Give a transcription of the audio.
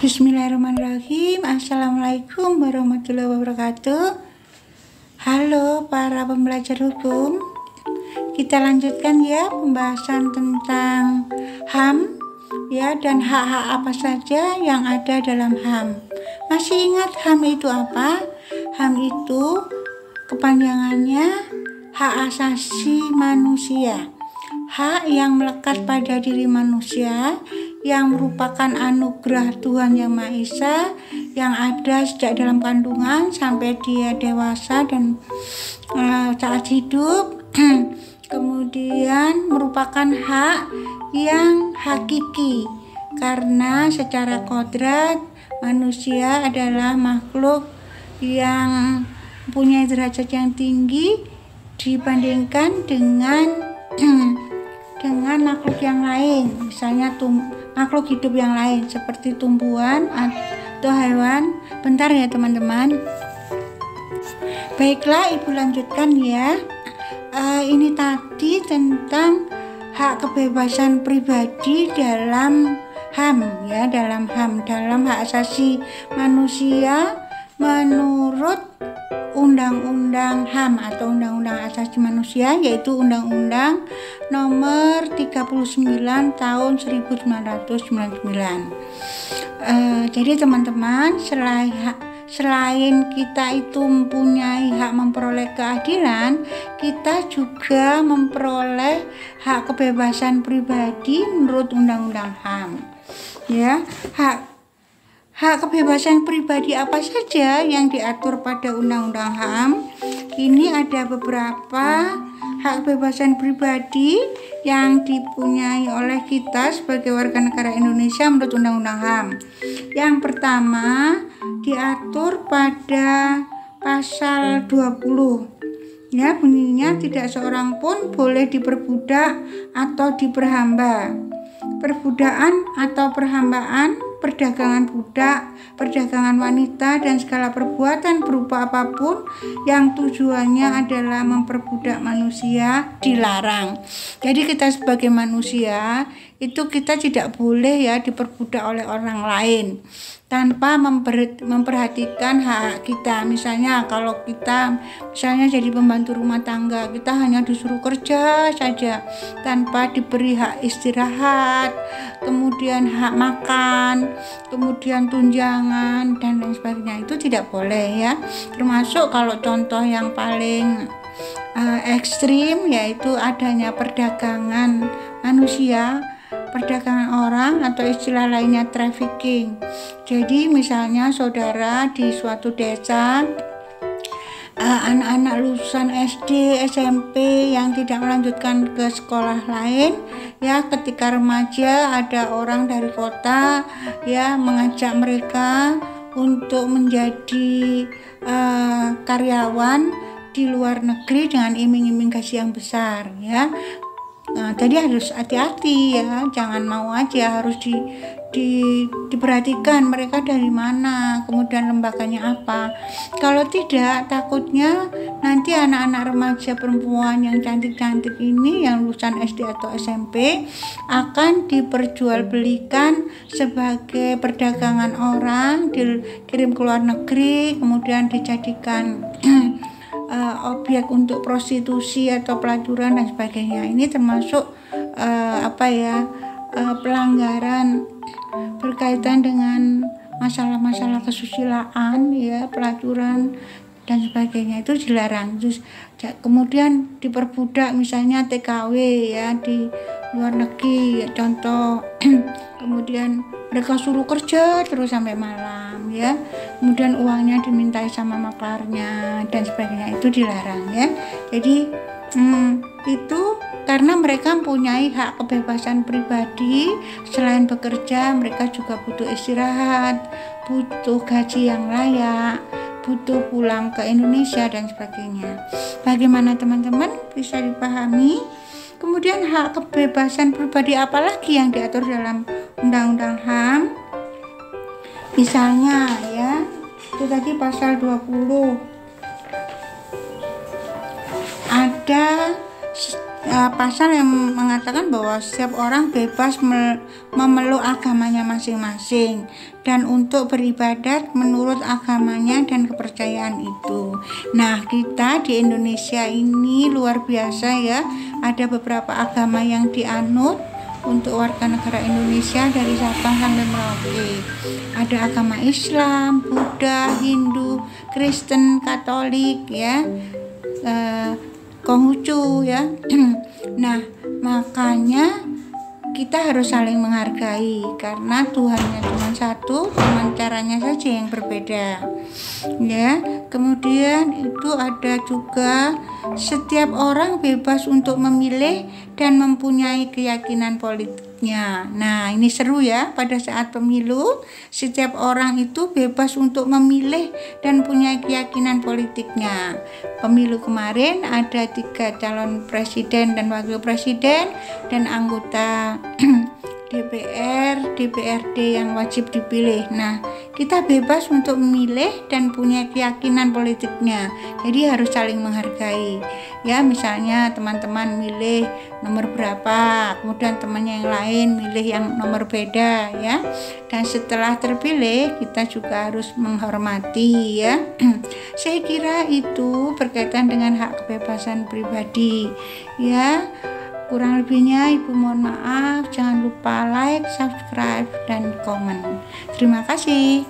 Bismillahirrahmanirrahim. Assalamualaikum warahmatullahi wabarakatuh. Halo para pembelajar hukum. Kita lanjutkan ya pembahasan tentang HAM ya, dan hak-hak apa saja yang ada dalam HAM. Masih ingat HAM itu apa? HAM itu kepanjangannya hak asasi manusia. Hak yang melekat pada diri manusia, yang merupakan anugerah Tuhan Yang Maha Esa, yang ada sejak dalam kandungan sampai dia dewasa dan saat hidup. Kemudian merupakan hak yang hakiki, karena secara kodrat manusia adalah makhluk yang punya derajat yang tinggi dibandingkan dengan makhluk yang lain, misalnya makhluk hidup yang lain seperti tumbuhan atau hewan. Bentar ya teman-teman. Baiklah, ibu lanjutkan ya. Ini tadi tentang hak kebebasan pribadi dalam HAM ya, dalam hak asasi manusia menurut Undang-Undang HAM atau Undang-Undang Asasi Manusia, yaitu Undang-Undang Nomor 39 Tahun 1999. Jadi teman-teman, selain kita itu mempunyai hak memperoleh keadilan, kita juga memperoleh hak kebebasan pribadi menurut Undang-Undang HAM. Ya, hak kebebasan pribadi apa saja yang diatur pada Undang-Undang HAM? Ini ada beberapa hak kebebasan pribadi yang dipunyai oleh kita sebagai warga negara Indonesia menurut Undang-Undang HAM. Yang pertama diatur pada pasal 20. Ya, bunyinya tidak seorang pun boleh diperbudak atau diperhamba. Perbudakan atau perhambaan, perdagangan budak, perdagangan wanita, dan segala perbuatan berupa apapun yang tujuannya adalah memperbudak manusia dilarang. Jadi kita sebagai manusia itu kita tidak boleh ya diperbudak oleh orang lain tanpa memperhatikan hak kita. Misalnya kalau kita jadi pembantu rumah tangga, kita hanya disuruh kerja saja tanpa diberi hak istirahat, kemudian hak makan, kemudian tunjangan dan lain sebagainya. Itu tidak boleh ya. Termasuk kalau contoh yang paling ekstrim yaitu adanya perdagangan manusia, perdagangan orang, atau istilah lainnya trafficking. Jadi misalnya saudara di suatu desa, anak-anak lulusan SD, SMP yang tidak melanjutkan ke sekolah lain ya, ketika remaja ada orang dari kota ya mengajak mereka untuk menjadi karyawan di luar negeri dengan iming-iming gaji yang besar ya. Jadi harus hati-hati ya, jangan mau aja, harus diperhatikan mereka dari mana, kemudian lembaganya apa. Kalau tidak, takutnya nanti anak-anak remaja perempuan yang cantik-cantik ini, yang lulusan SD atau SMP, akan diperjualbelikan sebagai perdagangan orang, dikirim ke luar negeri, kemudian dijadikan objek untuk prostitusi atau pelacuran dan sebagainya. Ini termasuk pelanggaran berkaitan dengan masalah-masalah kesusilaan ya, pelacuran dan sebagainya, itu dilarang. Terus kemudian diperbudak, misalnya TKW ya di luar negeri contoh. Kemudian mereka suruh kerja terus sampai malam ya, kemudian uangnya dimintai sama maklarnya dan sebagainya, itu dilarang ya. Jadi itu karena mereka mempunyai hak kebebasan pribadi. Selain bekerja, mereka juga butuh istirahat, butuh gaji yang layak, butuh pulang ke Indonesia dan sebagainya. Bagaimana teman-teman, bisa dipahami? Kemudian hak kebebasan pribadi apa lagi yang diatur dalam Undang-Undang HAM? Misalnya ya, itu tadi pasal 20. Ada pasal yang mengatakan bahwa setiap orang bebas memeluk agamanya masing-masing dan untuk beribadat menurut agamanya dan kepercayaan itu. Nah, kita di Indonesia ini luar biasa ya, ada beberapa agama yang dianut untuk warga negara Indonesia dari Sabang sampai Merauke. Ada agama Islam, Buddha, Hindu, Kristen, Katolik ya, Konghucu ya. Nah, makanya kita harus saling menghargai karena Tuhannya cuma satu, cuma caranya saja yang berbeda. Ya, kemudian itu ada juga setiap orang bebas untuk memilih dan mempunyai keyakinan politiknya. Nah, ini seru ya, pada saat pemilu setiap orang itu bebas untuk memilih dan punya keyakinan politiknya. Pemilu kemarin ada 3 calon presiden dan wakil presiden dan anggota DPR, DPRD yang wajib dipilih. Nah, kita bebas untuk memilih dan punya keyakinan politiknya. Jadi harus saling menghargai. Ya, misalnya teman-teman milih nomor berapa, kemudian temannya yang lain milih yang nomor beda ya. Dan setelah terpilih, kita juga harus menghormati ya. Saya kira itu berkaitan dengan hak kebebasan pribadi. Ya. Kurang lebihnya Ibu mohon maaf. Jangan lupa like, subscribe, dan komen. Terima kasih.